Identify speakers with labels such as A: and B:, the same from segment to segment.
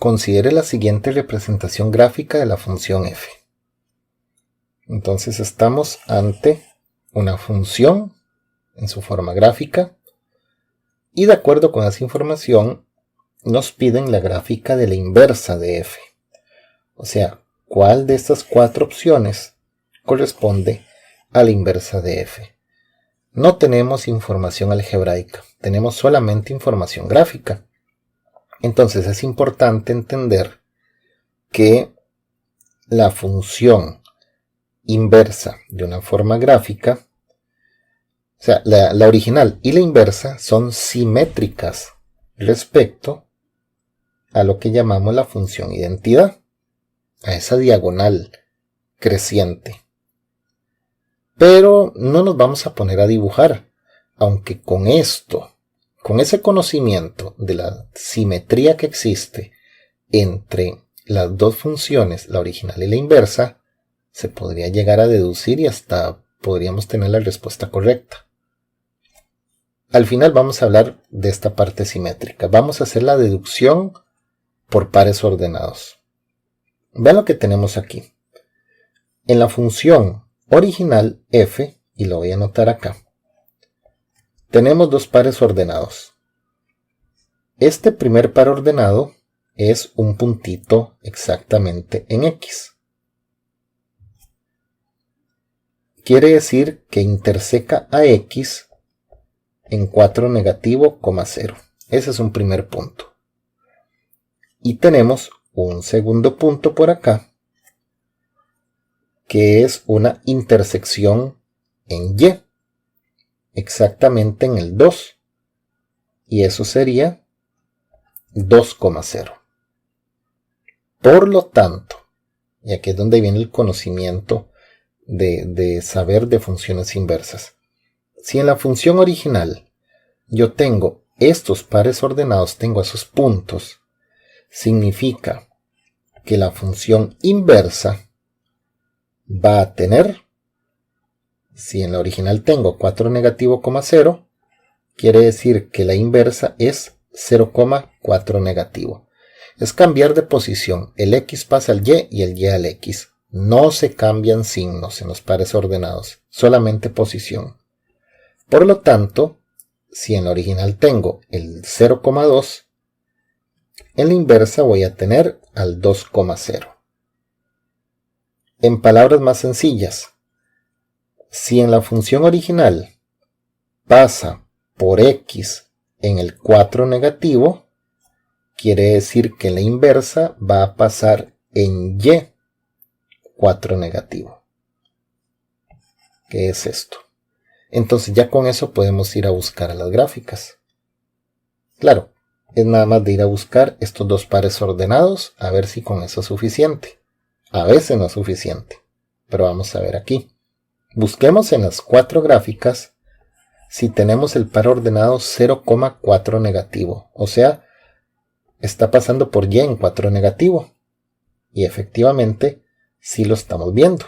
A: considere la siguiente representación gráfica de la función f. Entonces estamos ante una función en su forma gráfica y de acuerdo con esa información nos piden la gráfica de la inversa de f. O sea, ¿cuál de estas cuatro opciones corresponde a la inversa de f? No tenemos información algebraica, tenemos solamente información gráfica. Entonces es importante entender que la función inversa de una forma gráfica, o sea, la original y la inversa son simétricas respecto a lo que llamamos la función identidad, a esa diagonal creciente. Pero no nos vamos a poner a dibujar, aunque con esto, con ese conocimiento de la simetría que existe entre las dos funciones, la original y la inversa, se podría llegar a deducir y hasta podríamos tener la respuesta correcta. Al final vamos a hablar de esta parte simétrica. Vamos a hacer la deducción por pares ordenados. Vean lo que tenemos aquí. En la función original f, y lo voy a anotar acá, tenemos dos pares ordenados. Este primer par ordenado es un puntito exactamente en x. Quiere decir que interseca a x en 4 negativo, 0. Ese es un primer punto. Y tenemos un segundo punto por acá, que es una intersección en y, exactamente en el 2. Y eso sería 2,0. Por lo tanto, y aquí es donde viene el conocimiento de saber de funciones inversas. Si en la función original yo tengo estos pares ordenados, tengo esos puntos, significa que la función inversa va a tener, si en la original tengo 4 negativo, 0, quiere decir que la inversa es 0,4 negativo. Es cambiar de posición. El x pasa al y y el y al x. No se cambian signos en los pares ordenados, solamente posición. Por lo tanto, si en la original tengo el 0,2, en la inversa voy a tener al 2,0. En palabras más sencillas, si en la función original pasa por x en el 4 negativo, quiere decir que la inversa va a pasar en y 4 negativo. ¿Qué es esto? Entonces ya con eso podemos ir a buscar a las gráficas. Claro, es nada más de ir a buscar estos dos pares ordenados, a ver si con eso es suficiente. A veces no es suficiente, pero vamos a ver aquí. Busquemos en las cuatro gráficas si tenemos el par ordenado 0,4 negativo, o sea, está pasando por y en 4 negativo. Y efectivamente, sí lo estamos viendo.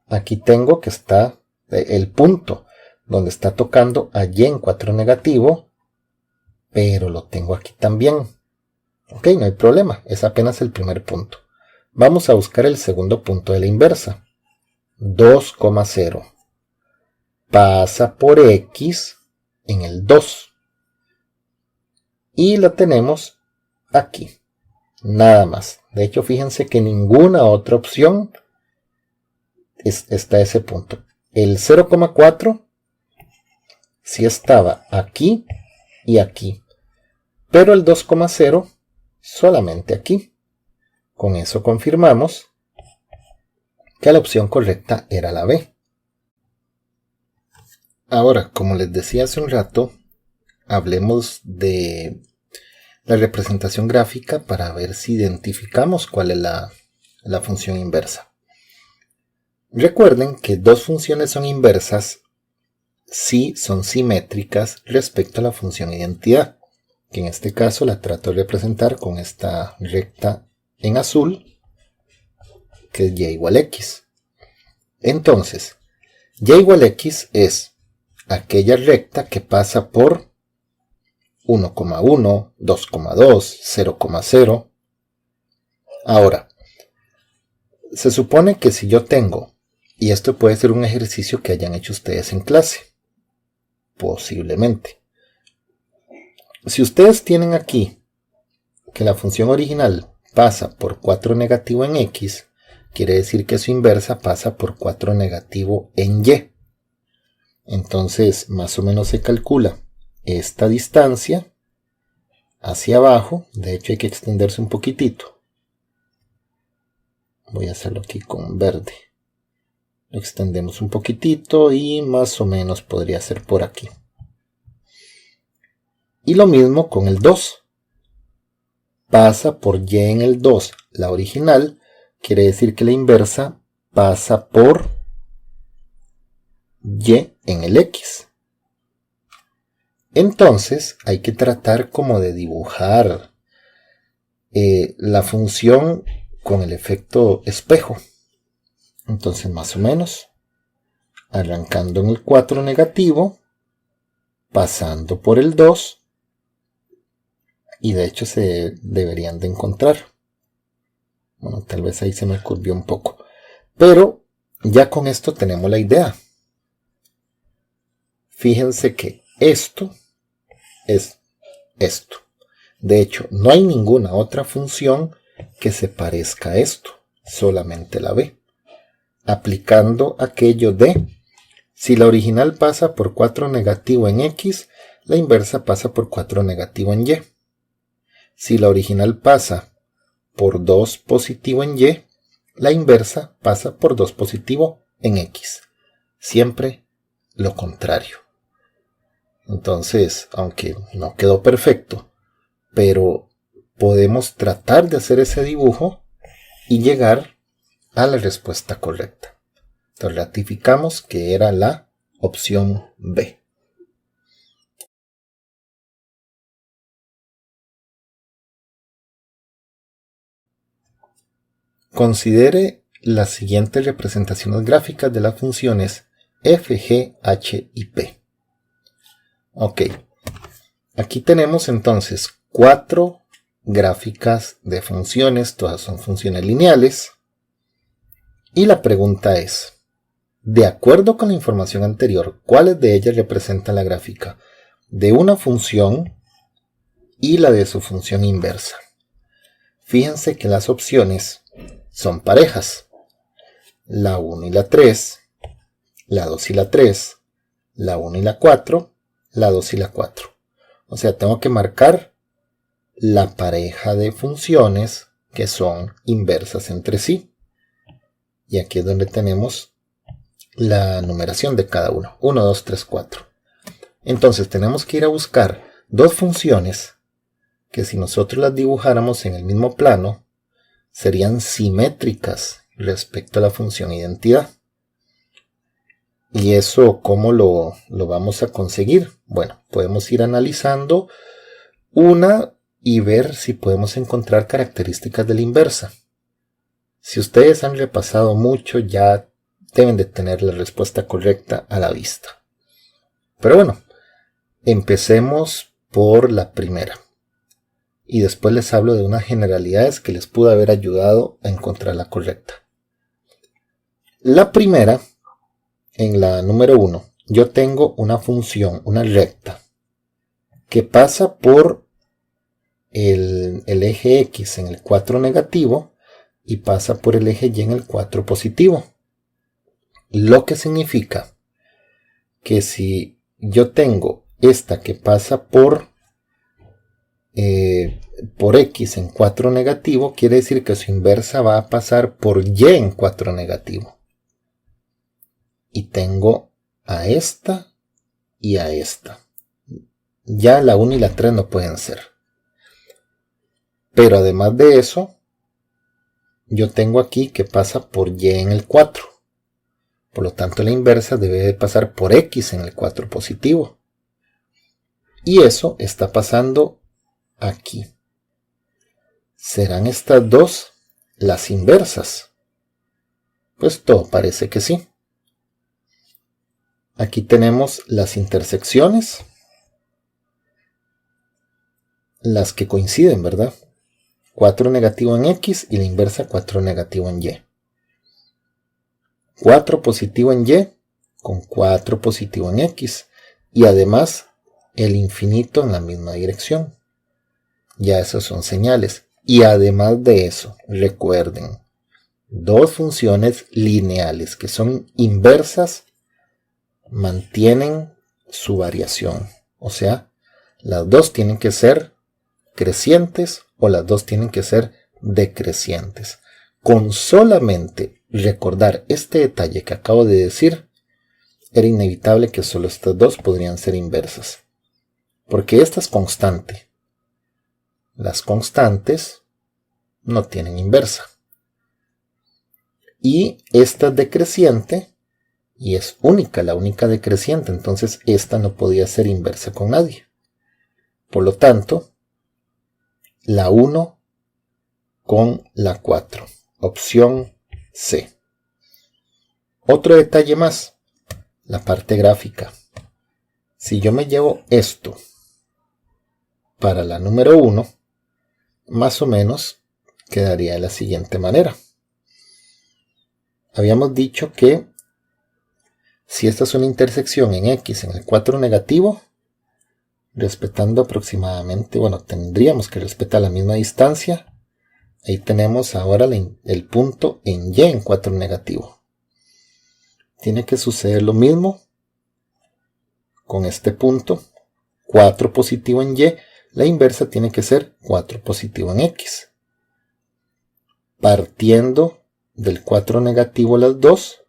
A: Aquí tengo que está el punto donde está tocando a y en 4 negativo, pero lo tengo aquí también. Ok, no hay problema, es apenas el primer punto. Vamos a buscar el segundo punto de la inversa. 2,0. Pasa por x en el 2. Y la tenemos aquí. Nada más. De hecho, fíjense que ninguna otra opción está ese punto. El 0,4 sí estaba aquí y aquí. Pero el 2,0 solamente aquí. Con eso confirmamos que la opción correcta era la B. Ahora, como les decía hace un rato, hablemos de la representación gráfica para ver si identificamos cuál es la función inversa. Recuerden que dos funciones son inversas si son simétricas respecto a la función identidad, que en este caso la trato de representar con esta recta en azul, que es y igual x. Entonces, y igual x es aquella recta que pasa por 1,1, 2,2, 0,0 Ahora, se supone que si yo tengo, y esto puede ser un ejercicio que hayan hecho ustedes en clase, posiblemente. Si ustedes tienen aquí que la función original pasa por 4 negativo en x, quiere decir que su inversa pasa por 4 negativo en y. Entonces, más o menos se calcula esta distancia hacia abajo. De hecho, hay que extenderse un poquitito. Voy a hacerlo aquí con verde. Lo extendemos un poquitito y más o menos podría ser por aquí. Y lo mismo con el 2. Pasa por y en el 2. La original quiere decir que la inversa pasa por y en el x. Entonces hay que tratar como de dibujar la función con el efecto espejo. Entonces más o menos, arrancando en el 4 negativo, pasando por el 2, y de hecho se deberían de encontrar. Bueno, tal vez ahí se me curvió un poco. Pero ya con esto tenemos la idea. Fíjense que esto es esto. De hecho, no hay ninguna otra función que se parezca a esto. Solamente la b. Aplicando aquello de, si la original pasa por 4 negativo en x, la inversa pasa por 4 negativo en y. Si la original pasa por 2 positivo en y, la inversa pasa por 2 positivo en x. Siempre lo contrario. Entonces, aunque no quedó perfecto, pero podemos tratar de hacer ese dibujo y llegar a la respuesta correcta. Entonces ratificamos que era la opción B. Considere las siguientes representaciones gráficas de las funciones f, g, h y p. Ok, aquí tenemos entonces 4 gráficas de funciones, todas son funciones lineales. Y la pregunta es, de acuerdo con la información anterior, ¿cuáles de ellas representan la gráfica de una función y la de su función inversa? Fíjense que las opciones son parejas. La 1 y la 3, la 2 y la 3, la 1 y la 4, la 2 y la 4. O sea, tengo que marcar la pareja de funciones que son inversas entre sí. Y aquí es donde tenemos la numeración de cada uno. 1, 2, 3, 4. Entonces tenemos que ir a buscar dos funciones que si nosotros las dibujáramos en el mismo plano, serían simétricas respecto a la función identidad. ¿Y eso cómo lo vamos a conseguir? Bueno, podemos ir analizando una y ver si podemos encontrar características de la inversa. Si ustedes han repasado mucho, ya deben de tener la respuesta correcta a la vista. Pero bueno, empecemos por la primera. Y después les hablo de unas generalidades que les pudo haber ayudado a encontrar la correcta. La primera, en la número 1, yo tengo una función, una recta, que pasa por el eje X en el 4 negativo y pasa por el eje Y en el 4 positivo. Lo que significa que si yo tengo esta que pasa por X en 4 negativo, quiere decir que su inversa va a pasar por Y en 4 negativo. Y tengo a esta y a esta. Ya la 1 y la 3 no pueden ser. Pero además de eso, yo tengo aquí que pasa por Y en el 4. Por lo tanto, la inversa debe de pasar por X en el 4 positivo. Y eso está pasando aquí. ¿Serán estas dos las inversas? Pues todo parece que sí. Aquí tenemos las intersecciones, las que coinciden, ¿verdad? 4 negativo en X y la inversa 4 negativo en Y. 4 positivo en Y con 4 positivo en X. Y además el infinito en la misma dirección. Ya esas son señales. Y además de eso, recuerden, dos funciones lineales que son inversas mantienen su variación. O sea, las dos tienen que ser crecientes o las dos tienen que ser decrecientes. Con solamente recordar este detalle que acabo de decir, era inevitable que solo estas dos podrían ser inversas. Porque esta es constante. Las constantes no tienen inversa. Y esta es decreciente y es única, la única decreciente. Entonces esta no podía ser inversa con nadie. Por lo tanto, la 1 con la 4. Opción C. Otro detalle más. La parte gráfica. Si yo me llevo esto para la número 1, más o menos quedaría de la siguiente manera. Habíamos dicho que si esta es una intersección en X en el 4 negativo, respetando aproximadamente, tendríamos que respetar la misma distancia. Ahí tenemos ahora el punto en Y en 4 negativo. Tiene que suceder lo mismo con este punto. 4 positivo en Y, la inversa tiene que ser 4 positivo en X. Partiendo del 4 negativo las 2,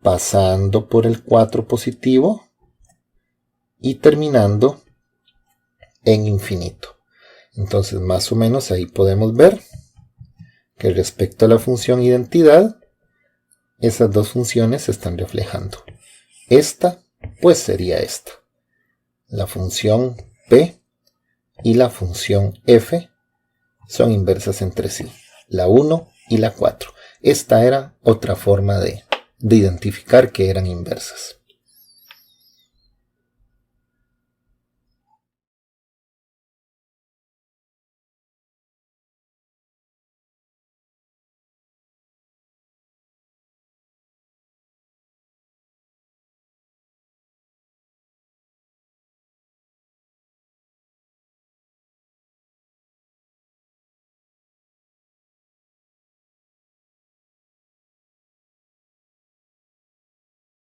A: pasando por el 4 positivo y terminando en infinito. Entonces, más o menos ahí podemos ver que respecto a la función identidad, esas dos funciones se están reflejando. Esta, pues sería esta. La función P y la función F son inversas entre sí. La 1 y la 4. Esta era otra forma de identificar que eran inversas.